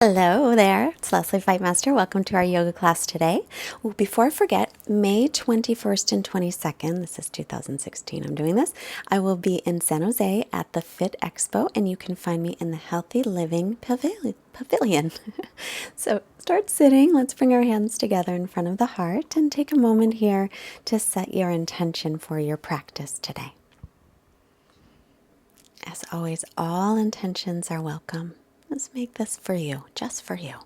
Hello there, it's Leslie Fightmaster. Welcome to our yoga class today. Before I forget, May 21st and 22nd, this is 2016, I'm doing this, I will be in San Jose at the Fit Expo, and you can find me in the Healthy Living Pavilion. So start sitting, let's bring our hands together in front of the heart and take a moment here to set your intention for your practice today. As always, all intentions are welcome. Let's make this for you, just for you.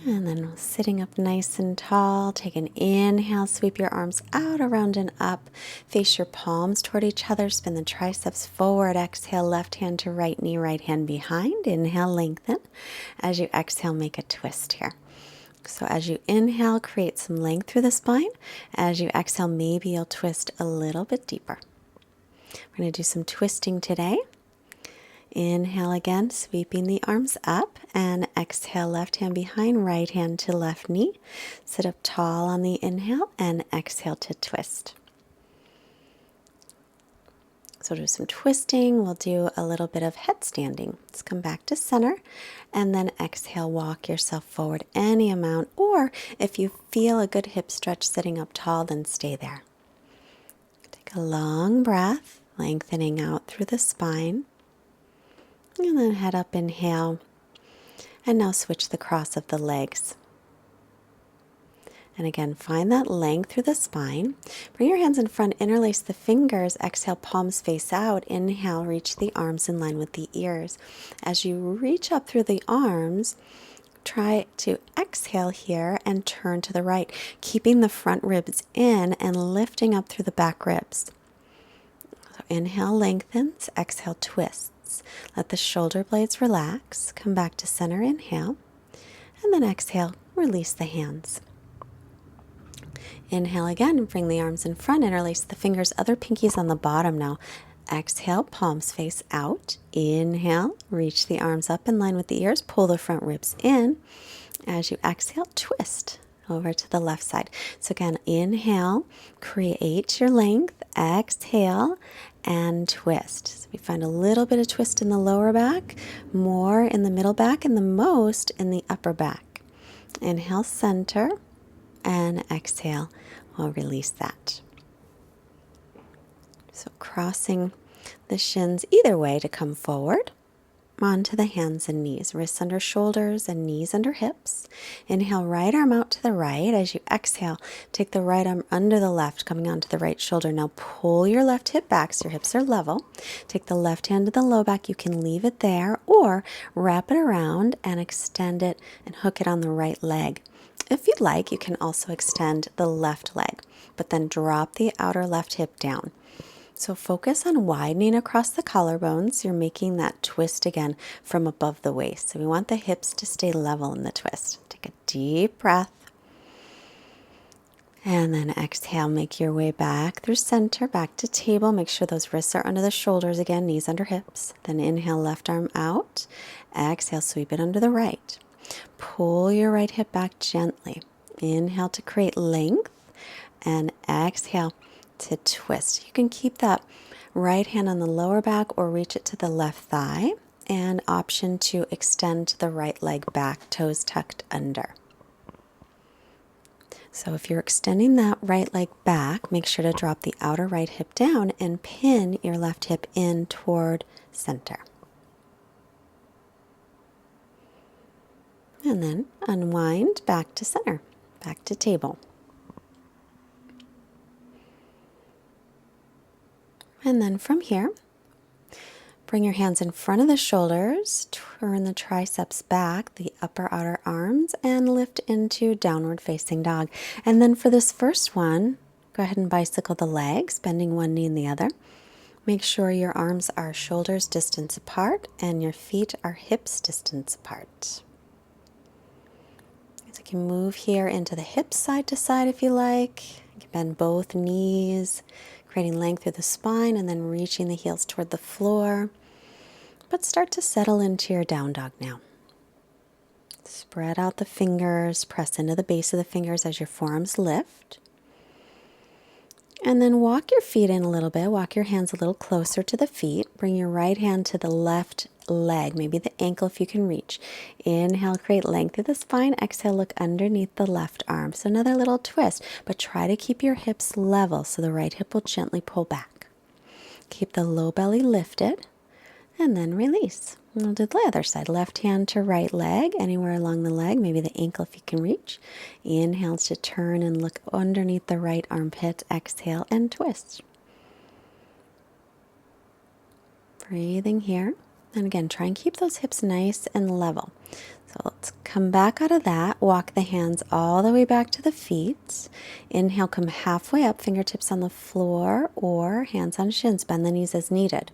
And then sitting up nice and tall, take an inhale, sweep your arms out, around and up. Face your palms toward each other, spin the triceps forward. Exhale, left hand to right knee, right hand behind. Inhale, lengthen. As you exhale, make a twist here. So as you inhale, create some length through the spine. As you exhale, maybe you'll twist a little bit deeper. We're going to do some twisting today. Inhale again, sweeping the arms up, and exhale, left hand behind, right hand to left knee. Sit up tall on the inhale and exhale to twist. So do some twisting. We'll do a little bit of headstanding. Let's come back to center and then exhale, walk yourself forward any amount, or if you feel a good hip stretch sitting up tall, then stay there. Take a long breath, lengthening out through the spine, and then head up, inhale, and now switch the cross of the legs. And again, find that length through the spine. Bring your hands in front, interlace the fingers. Exhale, palms face out. Inhale, reach the arms in line with the ears. As you reach up through the arms, try to exhale here and turn to the right, keeping the front ribs in and lifting up through the back ribs. So inhale, lengthens. Exhale, twists. Let the shoulder blades relax. Come back to center, inhale. And then exhale, release the hands. Inhale again, bring the arms in front, interlace the fingers, other pinkies on the bottom now. Exhale, palms face out. Inhale, reach the arms up in line with the ears, pull the front ribs in. As you exhale, twist over to the left side. So again, inhale, create your length, exhale, and twist. So we find a little bit of twist in the lower back, more in the middle back, and the most in the upper back. Inhale, center. And exhale, we'll release that. So crossing the shins either way to come forward onto the hands and knees, wrists under shoulders and knees under hips. Inhale, right arm out to the right. As you exhale, take the right arm under the left, coming onto the right shoulder. Now pull your left hip back so your hips are level. Take the left hand to the low back. You can leave it there or wrap it around and extend it and hook it on the right leg. If you'd like, you can also extend the left leg, but then drop the outer left hip down. So focus on widening across the collarbones. You're making that twist again from above the waist. So we want the hips to stay level in the twist. Take a deep breath. And then exhale, make your way back through center, back to table. Make sure those wrists are under the shoulders again, knees under hips. Then inhale, left arm out. Exhale, sweep it under the right. Pull your right hip back gently. Inhale to create length and exhale to twist. You can keep that right hand on the lower back or reach it to the left thigh, and option to extend the right leg back, toes tucked under. So if you're extending that right leg back, make sure to drop the outer right hip down and pin your left hip in toward center. And then unwind back to center, back to table. And then from here, bring your hands in front of the shoulders, turn the triceps back, the upper outer arms, and lift into downward facing dog. And then for this first one, go ahead and bicycle the legs, bending one knee and the other. Make sure your arms are shoulders distance apart and your feet are hips distance apart. So you can move here into the hips side to side if you like. You can bend both knees, creating length through the spine and then reaching the heels toward the floor. But start to settle into your down dog now. Spread out the fingers, press into the base of the fingers as your forearms lift. And then walk your feet in a little bit. Walk your hands a little closer to the feet. Bring your right hand to the left leg, maybe the ankle if you can reach. Inhale, create length of the spine. Exhale, look underneath the left arm. So another little twist, but try to keep your hips level so the right hip will gently pull back. Keep the low belly lifted and then release. We'll do the other side. Left hand to right leg, anywhere along the leg, maybe the ankle if you can reach. Inhale to turn and look underneath the right armpit. Exhale and twist. Breathing here. And again, try and keep those hips nice and level. So let's come back out of that. Walk the hands all the way back to the feet. Inhale, come halfway up, fingertips on the floor or hands on shins. Bend the knees as needed.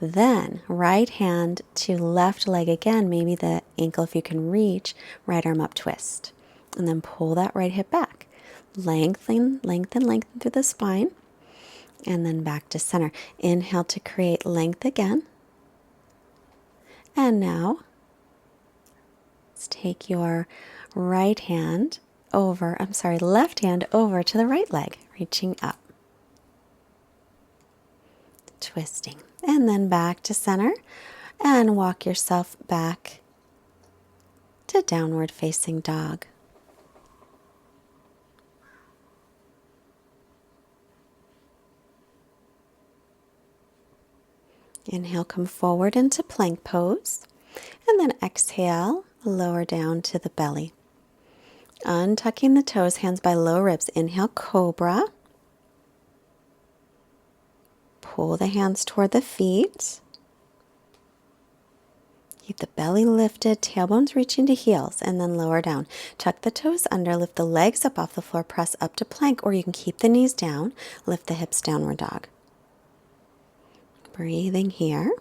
Then right hand to left leg again, maybe the ankle if you can reach, right arm up, twist. And then pull that right hip back. Lengthen, lengthen, lengthen through the spine. And then back to center. Inhale to create length again. And now, let's take your left hand over to the right leg, reaching up. Twisting. And then back to center. And walk yourself back to downward facing dog. Inhale, come forward into plank pose, and then exhale, lower down to the belly. Untucking the toes, hands by low ribs. Inhale, cobra. Pull the hands toward the feet. Keep the belly lifted, tailbones reaching to heels, and then lower down. Tuck the toes under, lift the legs up off the floor, press up to plank, or you can keep the knees down, lift the hips, downward dog. Breathing here.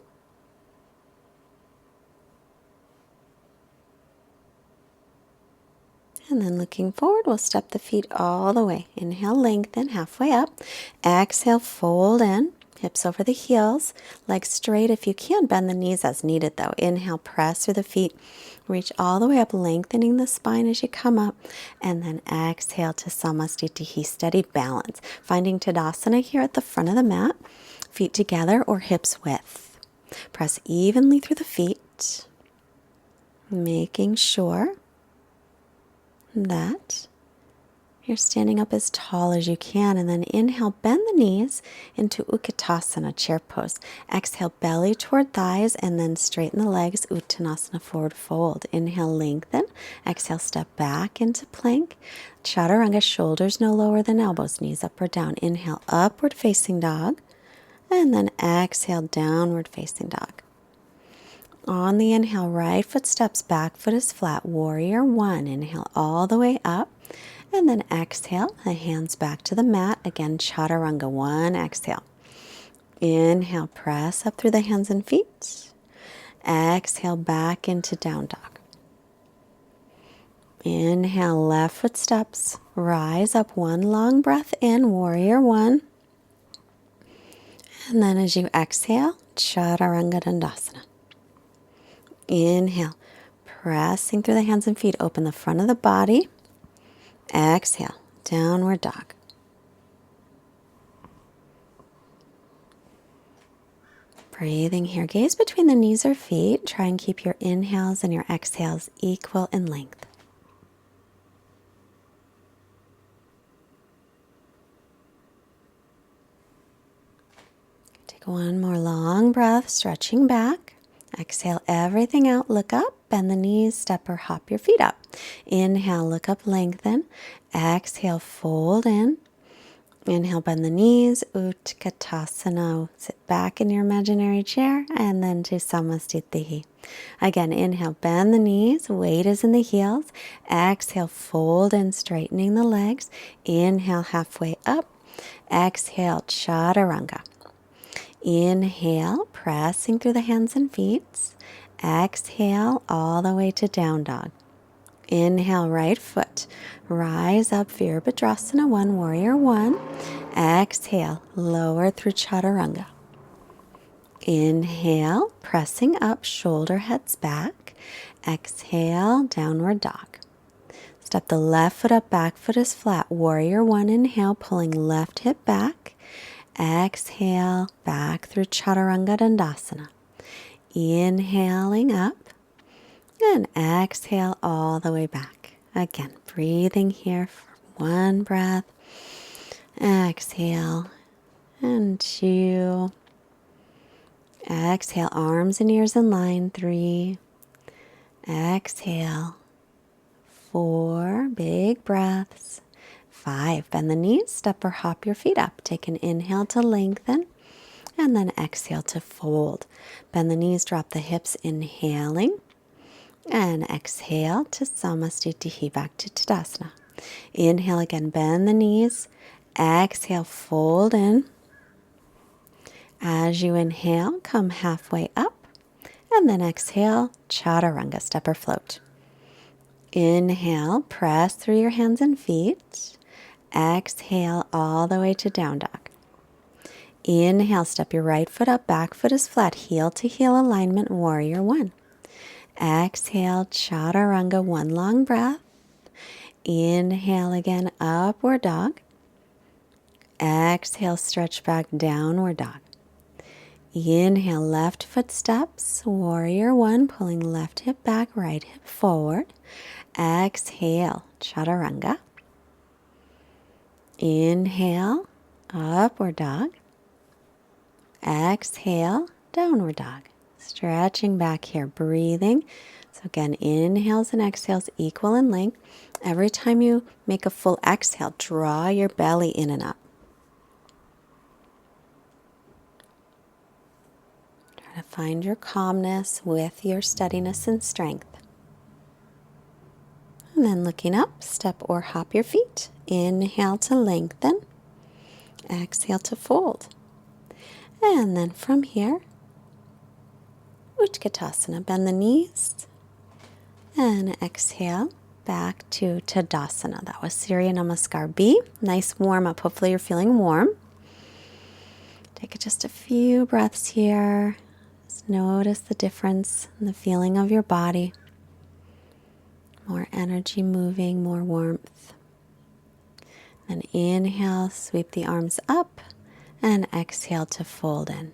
And then looking forward, we'll step the feet all the way. Inhale, lengthen, halfway up. Exhale, fold in, hips over the heels, legs straight if you can. Bend the knees as needed though. Inhale, press through the feet. Reach all the way up, lengthening the spine as you come up. And then exhale to Samastitihi, steady balance. Finding Tadasana here at the front of the mat. Feet together or hips width. Press evenly through the feet, making sure that you're standing up as tall as you can. And then inhale, bend the knees into Utkatasana, chair pose. Exhale, belly toward thighs, and then straighten the legs, Uttanasana, forward fold. Inhale, lengthen. Exhale, step back into plank. Chaturanga, shoulders no lower than elbows, knees up or down. Inhale, upward facing dog. And then exhale, downward facing dog. On the inhale, right foot steps, back foot is flat. Warrior one. Inhale all the way up. And then exhale, the hands back to the mat. Again, chaturanga one. Exhale. Inhale, press up through the hands and feet. Exhale, back into down dog. Inhale, left foot steps. Rise up, one long breath in. Warrior one. And then as you exhale, Chaturanga Dandasana. Inhale, pressing through the hands and feet, open the front of the body. Exhale, downward dog. Breathing here, gaze between the knees or feet. Try and keep your inhales and your exhales equal in length. One more long breath, stretching back. Exhale everything out, look up, bend the knees, step or hop your feet up. Inhale, look up, lengthen. Exhale, fold in. Inhale, bend the knees, Utkatasana. Sit back in your imaginary chair and then to Samastitihi. Again, inhale, bend the knees, weight is in the heels. Exhale, fold in, straightening the legs. Inhale, halfway up. Exhale, Chaturanga. Inhale, pressing through the hands and feet. Exhale, all the way to down dog. Inhale, right foot. Rise up, Virabhadrasana, one, warrior one. Exhale, lower through Chaturanga. Inhale, pressing up, shoulder heads back. Exhale, downward dog. step the left foot up, back foot is flat. Warrior one, inhale, pulling left hip back. Exhale, back through Chaturanga Dandasana. Inhaling up and exhale all the way back. Again, breathing here for one breath. Exhale and two. Exhale, arms and ears in line. 3. Exhale. 4, big breaths. 5, bend the knees, step or hop your feet up. Take an inhale to lengthen, and then exhale to fold. Bend the knees, drop the hips, inhaling, and exhale to Samastitihi, back to Tadasana. Inhale again, bend the knees. Exhale, fold in. As you inhale, come halfway up, and then exhale, Chaturanga, step or float. Inhale, press through your hands and feet. Exhale all the way to down dog. Inhale, step your right foot up, back foot is flat, heel to heel alignment, warrior one. Exhale, Chaturanga, one long breath. Inhale again, upward dog. Exhale, stretch back, downward dog. Inhale, left foot steps, warrior one, pulling left hip back, right hip forward. Exhale, Chaturanga. Inhale, upward dog. Exhale, downward dog. Stretching back here, breathing. So again, inhales and exhales equal in length. Every time you make a full exhale, draw your belly in and up. Try to find your calmness with your steadiness and strength. And then looking up, step or hop your feet. Inhale to lengthen. Exhale to fold. And then from here, Utkatasana. Bend the knees. And exhale back to Tadasana. That was Surya Namaskar B. Nice warm up. Hopefully you're feeling warm. Take just a few breaths here. Just notice the difference in the feeling of your body. More energy moving, more warmth. Then inhale, sweep the arms up, and exhale to fold in.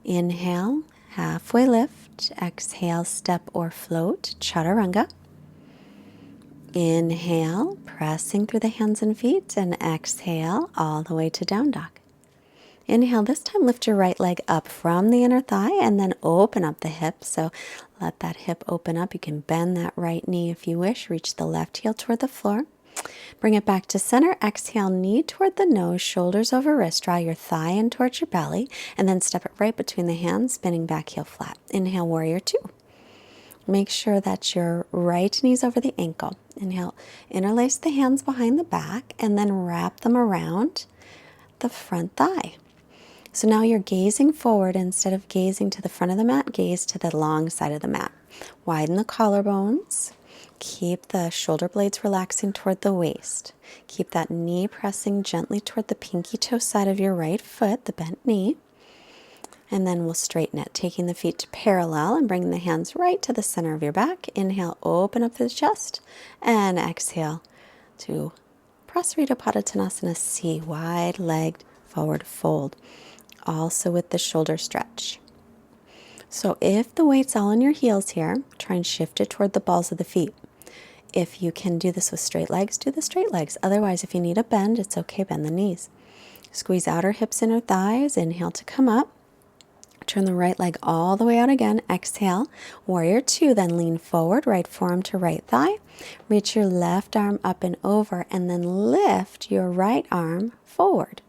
Inhale, halfway lift. Exhale, step or float, Chaturanga. Inhale, pressing through the hands and feet, and exhale all the way to down dog. Inhale, this time lift your right leg up from the inner thigh and then open up the hip. So let that hip open up. You can bend that right knee if you wish. Reach the left heel toward the floor. Bring it back to center. Exhale, knee toward the nose, shoulders over wrist. Draw your thigh in towards your belly and then step it right between the hands, spinning back heel flat. Inhale, warrior two. Make sure that your right knee's over the ankle. Inhale, interlace the hands behind the back and then wrap them around the front thigh. So now you're gazing forward. Instead of gazing to the front of the mat, gaze to the long side of the mat. Widen the collarbones. Keep the shoulder blades relaxing toward the waist. Keep that knee pressing gently toward the pinky toe side of your right foot, the bent knee. And then we'll straighten it, taking the feet to parallel and bringing the hands right to the center of your back. Inhale, open up through the chest. And exhale to Prasarita Padottanasana C, wide-legged forward fold. Also with the shoulder stretch. So if the weight's all in your heels here, try and shift it toward the balls of the feet. If you can do this with straight legs, do the straight legs. Otherwise, if you need a bend, it's okay, bend the knees. Squeeze outer hips, inner thighs. Inhale to come up. Turn the right leg all the way out again. Exhale, warrior two, then lean forward, right forearm to right thigh. Reach your left arm up and over, and then lift your right arm forward.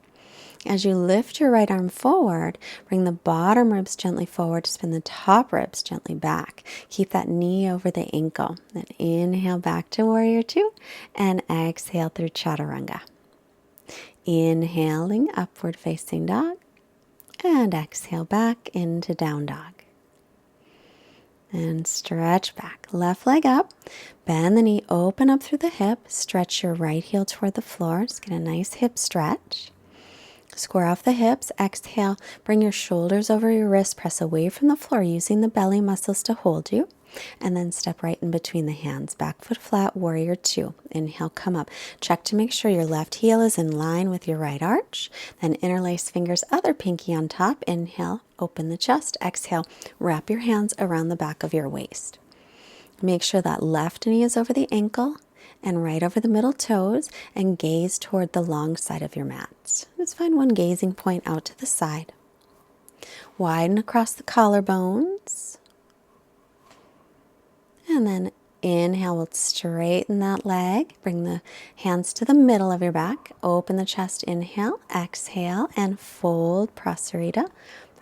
As you lift your right arm forward, bring the bottom ribs gently forward, spin the top ribs gently back. Keep that knee over the ankle. Then inhale back to warrior two and exhale through Chaturanga. Inhaling upward facing dog and exhale back into down dog. And stretch back. Left leg up, bend the knee, open up through the hip, stretch your right heel toward the floor. Just get a nice hip stretch. Square off the hips. Exhale, bring your shoulders over your wrists, press away from the floor using the belly muscles to hold you. and then step right in between the hands. Back foot flat, warrior two. Inhale, come up. Check to make sure your left heel is in line with your right arch. Then interlace fingers, other pinky on top. Inhale, open the chest. Exhale, wrap your hands around the back of your waist. Make sure that left knee is over the ankle and right over the middle toes, and gaze toward the long side of your mat. Just find one gazing point out to the side. Widen across the collarbones. And then inhale, we'll straighten that leg. Bring the hands to the middle of your back. Open the chest, inhale, exhale, and fold Prasarita.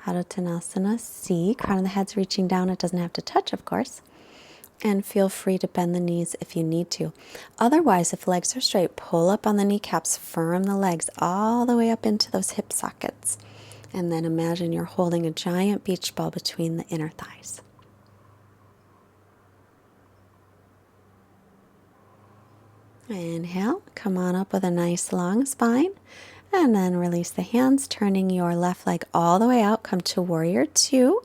Padottanasana, C. Crown of the head's reaching down. It doesn't have to touch, of course. And feel free to bend the knees if you need to. Otherwise, if legs are straight, pull up on the kneecaps, firm the legs all the way up into those hip sockets. And then imagine you're holding a giant beach ball between the inner thighs. Inhale, come on up with a nice long spine. And then release the hands, turning your left leg all the way out. Come to warrior two.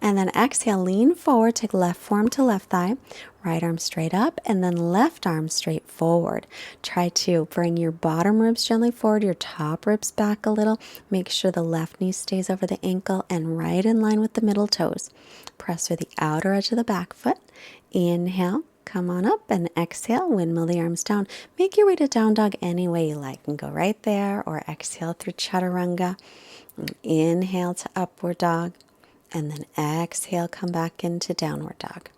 And then exhale, lean forward, take left forearm to left thigh, right arm straight up, and then left arm straight forward. Try to bring your bottom ribs gently forward, your top ribs back a little. Make sure the left knee stays over the ankle and right in line with the middle toes. Press through the outer edge of the back foot. Inhale, come on up, and exhale, windmill the arms down. Make your way to down dog any way you like. And go right there, or exhale through chaturanga. Inhale to upward dog. And then exhale, come back into downward dog.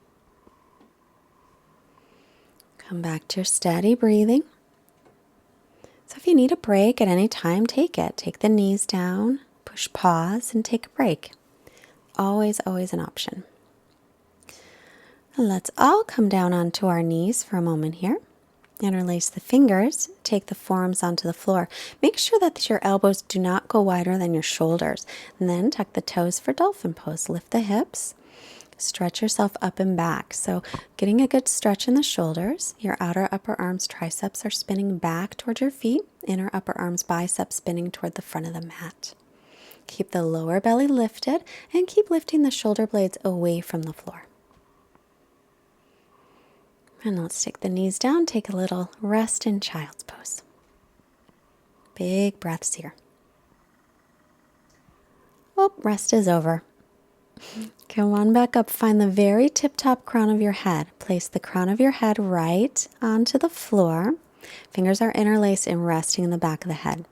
Come back to your steady breathing. So if you need a break at any time, take it. Take the knees down, push pause, and take a break. Always, always an option. And let's all come down onto our knees for a moment here. Interlace the fingers, take the forearms onto the floor. Make sure that your elbows do not go wider than your shoulders. And then tuck the toes for dolphin pose. Lift the hips, stretch yourself up and back. So getting a good stretch in the shoulders. Your outer upper arms, triceps are spinning back toward your feet. Inner upper arms, biceps spinning toward the front of the mat. Keep the lower belly lifted and keep lifting the shoulder blades away from the floor. And let's take the knees down, take a little rest in child's pose. Big breaths here. Oh, rest is over. Come on back up. Find the very tip-top crown of your head. Place the crown of your head right onto the floor. Fingers are interlaced and resting in the back of the head.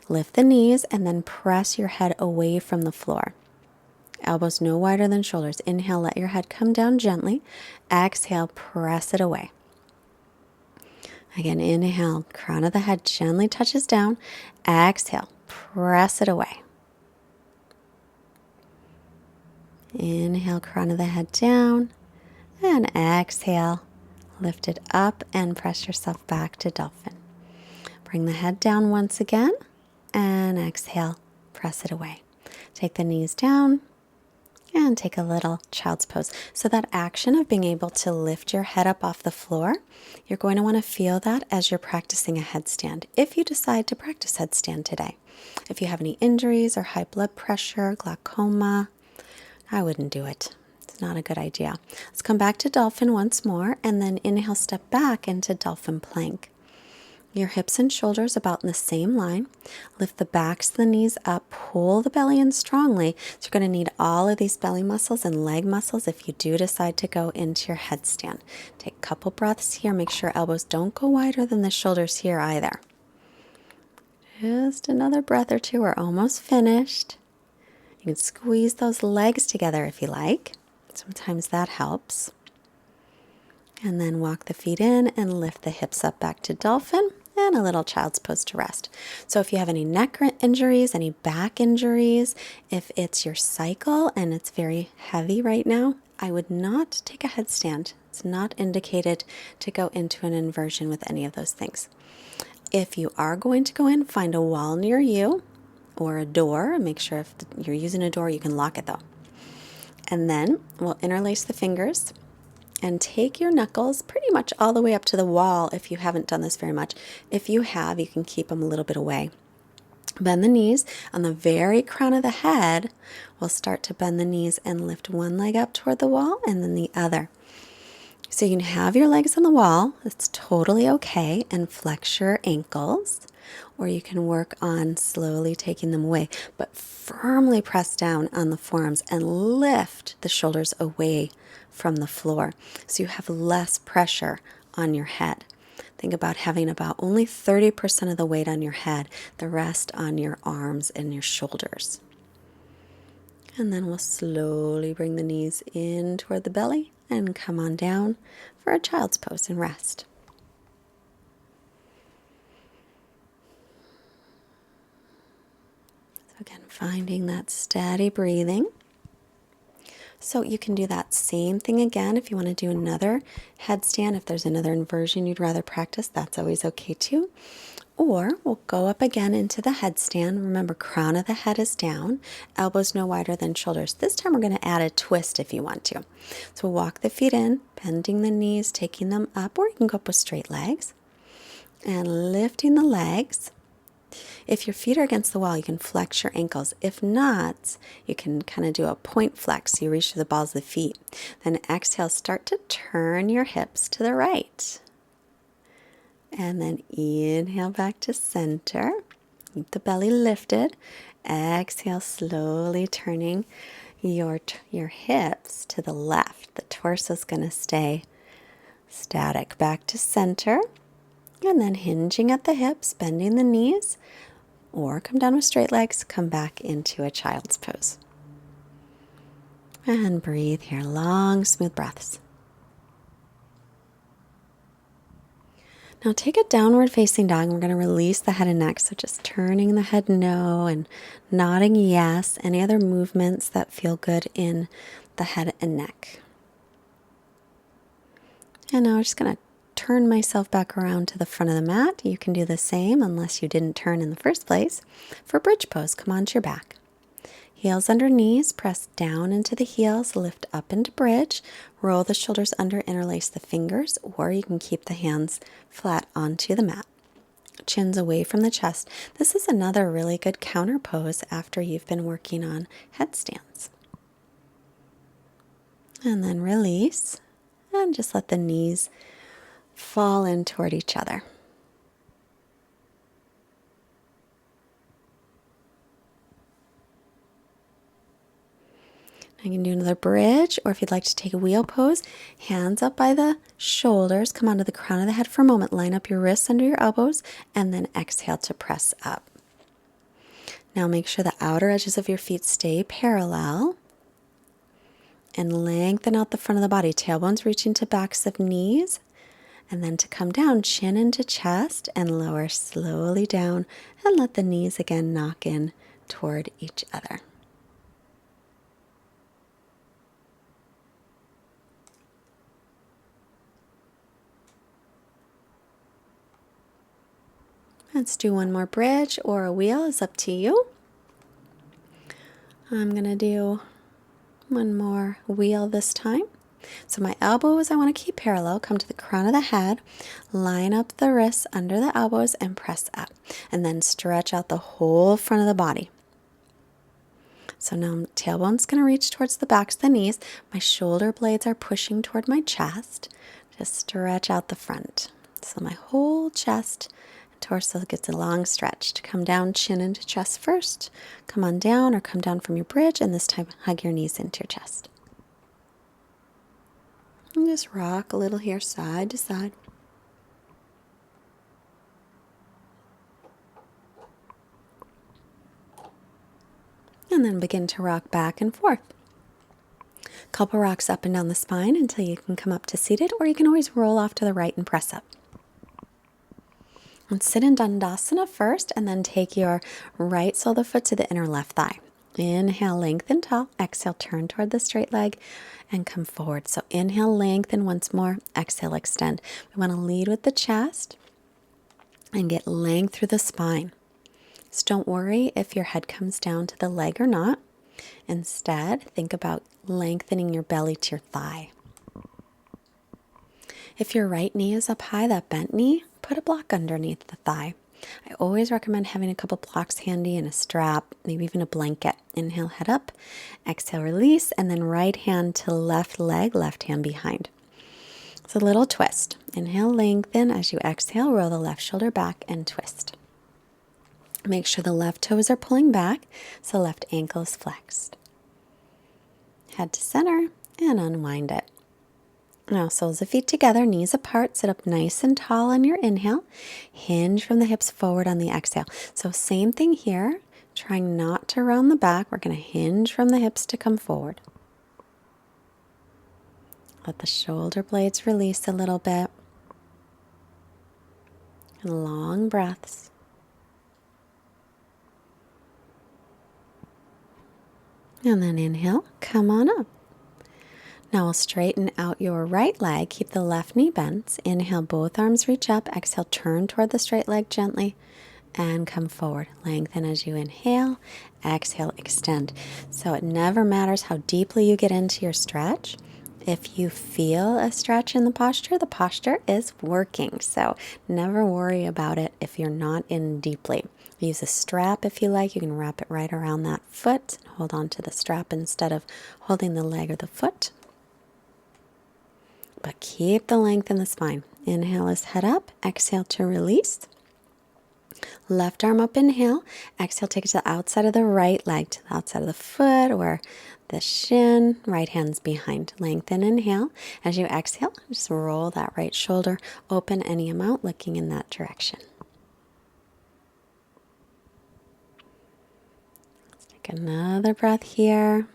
Lift the knees and then press your head away from the floor. Elbows no wider than shoulders. Inhale, let your head come down gently. Exhale, press it away. Again, inhale, crown of the head gently touches down. Exhale, press it away. Inhale, crown of the head down. And exhale, lift it up and press yourself back to dolphin. Bring the head down once again. And exhale, press it away. Take the knees down. And take a little child's pose. So that action of being able to lift your head up off the floor, you're going to want to feel that as you're practicing a headstand, if you decide to practice headstand today. If you have any injuries or high blood pressure, glaucoma, I wouldn't do it. It's not a good idea. Let's come back to dolphin once more, and then inhale, step back into dolphin plank. Your hips and shoulders about in the same line. Lift the backs of the knees up. Pull the belly in strongly. So you're going to need all of these belly muscles and leg muscles if you do decide to go into your headstand. Take a couple breaths here. Make sure elbows don't go wider than the shoulders here either. Just another breath or two. We're almost finished. You can squeeze those legs together if you like. Sometimes that helps. And then walk the feet in and lift the hips up back to dolphin. And a little child's pose to rest. So if you have any neck injuries, any back injuries, if it's your cycle and it's very heavy right now, I would not take a headstand. It's not indicated to go into an inversion with any of those things. If you are going to go in, find a wall near you or a door. Make sure if you're using a door, you can lock it though. And then we'll interlace the fingers. And take your knuckles pretty much all the way up to the wall if you haven't done this very much. If you have, you can keep them a little bit away. Bend the knees. On the very crown of the head, we'll start to bend the knees and lift one leg up toward the wall and then the other. So you can have your legs on the wall. It's totally okay. And flex your ankles. Or you can work on slowly taking them away. But firmly press down on the forearms and lift the shoulders away from the floor so you have less pressure on your head. Think about having about only 30% of the weight on your head, the rest on your arms and your shoulders. And then we'll slowly bring the knees in toward the belly and come on down for a child's pose and rest. So again, finding that steady breathing. So you can do that same thing again if you want to do another headstand. If there's another inversion you'd rather practice, that's always okay too. Or we'll go up again into the headstand. Remember, crown of the head is down, elbows no wider than shoulders. This time we're going to add a twist if you want to. So walk the feet in, bending the knees, taking them up, or you can go up with straight legs. And lifting the legs. If your feet are against the wall, you can flex your ankles. If not, you can kind of do a point flex. So you reach for the balls of the feet. Then exhale, start to turn your hips to the right. And then inhale back to center. Keep the belly lifted. Exhale, slowly turning your hips to the left. The torso is going to stay static. Back to center. And then hinging at the hips, bending the knees. Or come down with straight legs. Come back into a child's pose. And breathe here. Long, smooth breaths. Now take a downward facing dog and we're going to release the head and neck. So just turning the head no and nodding yes. Any other movements that feel good in the head and neck. And now I'm just going to turn myself back around to the front of the mat. You can do the same unless you didn't turn in the first place. For bridge pose, come onto your back. Heels under knees, press down into the heels, lift up into bridge, roll the shoulders under, interlace the fingers, or you can keep the hands flat onto the mat. Chins away from the chest. This is another really good counter pose after you've been working on headstands. And then release, and just let the knees fall in toward each other. You can do another bridge, or if you'd like to take a wheel pose, hands up by the shoulders, come onto the crown of the head for a moment, line up your wrists under your elbows, and then exhale to press up. Now make sure the outer edges of your feet stay parallel, and lengthen out the front of the body, tailbones reaching to backs of knees, and then to come down, chin into chest, and lower slowly down, and let the knees again knock in toward each other. Let's do one more bridge or a wheel, is up to you. I'm going to do one more wheel this time. So my elbows I want to keep parallel. Come to the crown of the head, line up the wrists under the elbows and press up. And then stretch out the whole front of the body. So now tailbone's going to reach towards the backs of the knees. My shoulder blades are pushing toward my chest. Just stretch out the front. So my whole chest torso gets a long stretch. Come down, chin into chest first. Come on down or come down from your bridge, and this time hug your knees into your chest. And just rock a little here, side to side. And then begin to rock back and forth. Couple rocks up and down the spine until you can come up to seated, or you can always roll off to the right and press up. And sit in Dandasana first, and then take your right sole of the foot to the inner left thigh. Inhale, lengthen tall. Exhale, turn toward the straight leg and come forward. So inhale, lengthen once more. Exhale, extend. We want to lead with the chest and get length through the spine. So don't worry if your head comes down to the leg or not. Instead, think about lengthening your belly to your thigh. If your right knee is up high, that bent knee, put a block underneath the thigh. I always recommend having a couple blocks handy and a strap, maybe even a blanket. Inhale, head up, exhale, release, and then right hand to left leg, left hand behind. It's a little twist. Inhale, lengthen. As you exhale, roll the left shoulder back and twist. Make sure the left toes are pulling back, so left ankle is flexed. Head to center and unwind it. Now, soles of feet together, knees apart, sit up nice and tall on your inhale. Hinge from the hips forward on the exhale. So same thing here, trying not to round the back. We're going to hinge from the hips to come forward. Let the shoulder blades release a little bit. And long breaths. And then inhale, come on up. Now we'll straighten out your right leg. Keep the left knee bent. Inhale, both arms reach up. Exhale, turn toward the straight leg gently and come forward. Lengthen as you inhale. Exhale, extend. So it never matters how deeply you get into your stretch. If you feel a stretch in the posture is working. So never worry about it if you're not in deeply. Use a strap if you like. You can wrap it right around that foot. Hold on to the strap instead of holding the leg or the foot. But keep the length in the spine. Inhale is head up. Exhale to release. Left arm up, inhale. Exhale, take it to the outside of the right leg, to the outside of the foot or the shin. Right hand's behind. Lengthen, inhale. As you exhale, just roll that right shoulder open any amount, looking in that direction. Let's take another breath here.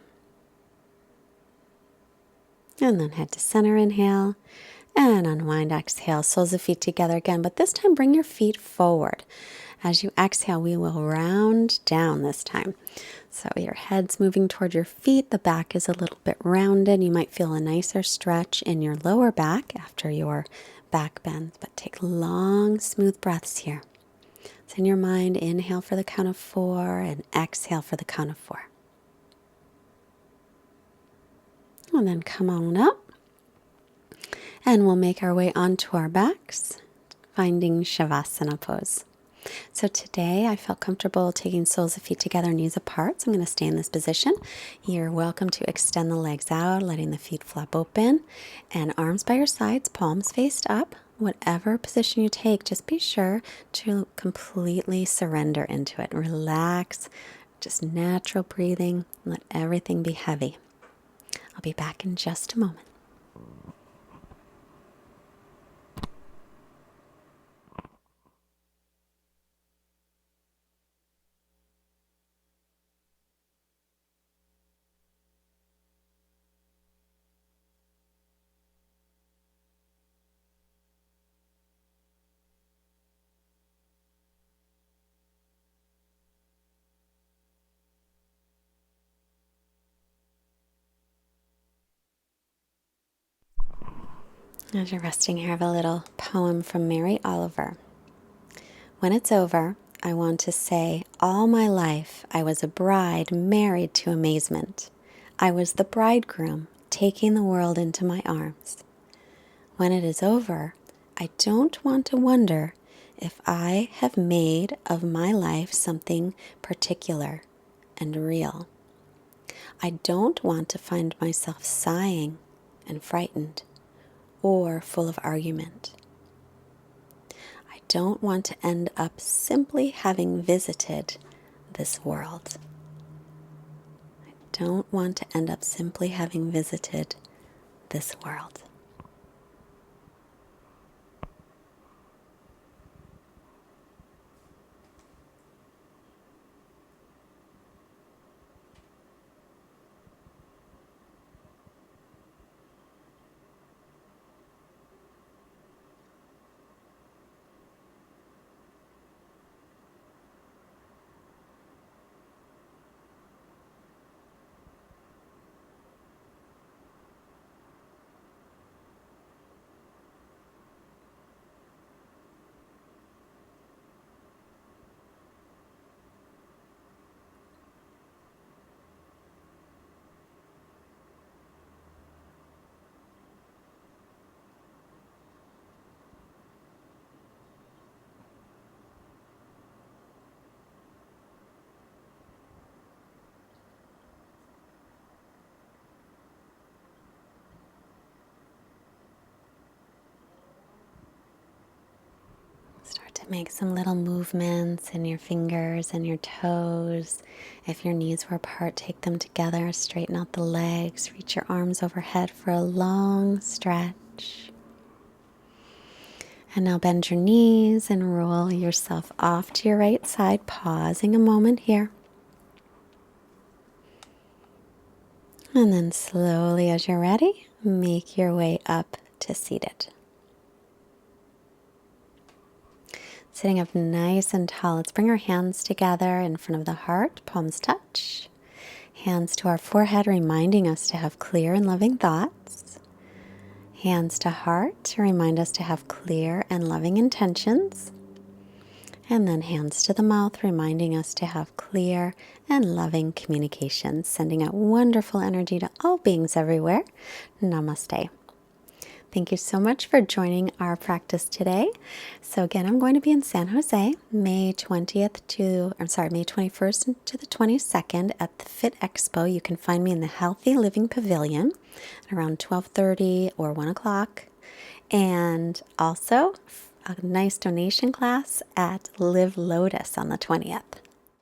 And then head to center, inhale, and unwind, exhale. Soles of feet together again, but this time bring your feet forward. As you exhale, we will round down this time. So your head's moving toward your feet. The back is a little bit rounded. You might feel a nicer stretch in your lower back after your back bends, but take long, smooth breaths here. So in your mind, inhale for the count of 4 and exhale for the count of 4. And then come on up. And we'll make our way onto our backs, finding Savasana pose. So today I felt comfortable taking soles of feet together, knees apart. So I'm going to stay in this position. You're welcome to extend the legs out, letting the feet flap open. And arms by your sides, palms faced up. Whatever position you take, just be sure to completely surrender into it. Relax, just natural breathing. Let everything be heavy. I'll be back in just a moment. As you're resting here, I have a little poem from Mary Oliver. When it's over, I want to say, all my life I was a bride married to amazement. I was the bridegroom taking the world into my arms. When it is over, I don't want to wonder if I have made of my life something particular and real. I don't want to find myself sighing and frightened or full of argument. I don't want to end up simply having visited this world. I don't want to end up simply having visited this world. Make some little movements in your fingers and your toes. If your knees were apart, take them together. Straighten out the legs. Reach your arms overhead for a long stretch. And now bend your knees and roll yourself off to your right side, pausing a moment here. And then slowly, as you're ready, make your way up to seated. Sitting up nice and tall, let's bring our hands together in front of the heart, palms touch. Hands to our forehead, reminding us to have clear and loving thoughts. Hands to heart to remind us to have clear and loving intentions. And then hands to the mouth, reminding us to have clear and loving communication, sending out wonderful energy to all beings everywhere. Namaste. Thank you so much for joining our practice today. So again, I'm going to be in San Jose, May 21st to the 22nd at the Fit Expo. You can find me in the Healthy Living Pavilion around 12:30 or 1 o'clock. And also a nice donation class at Live Lotus on the 20th.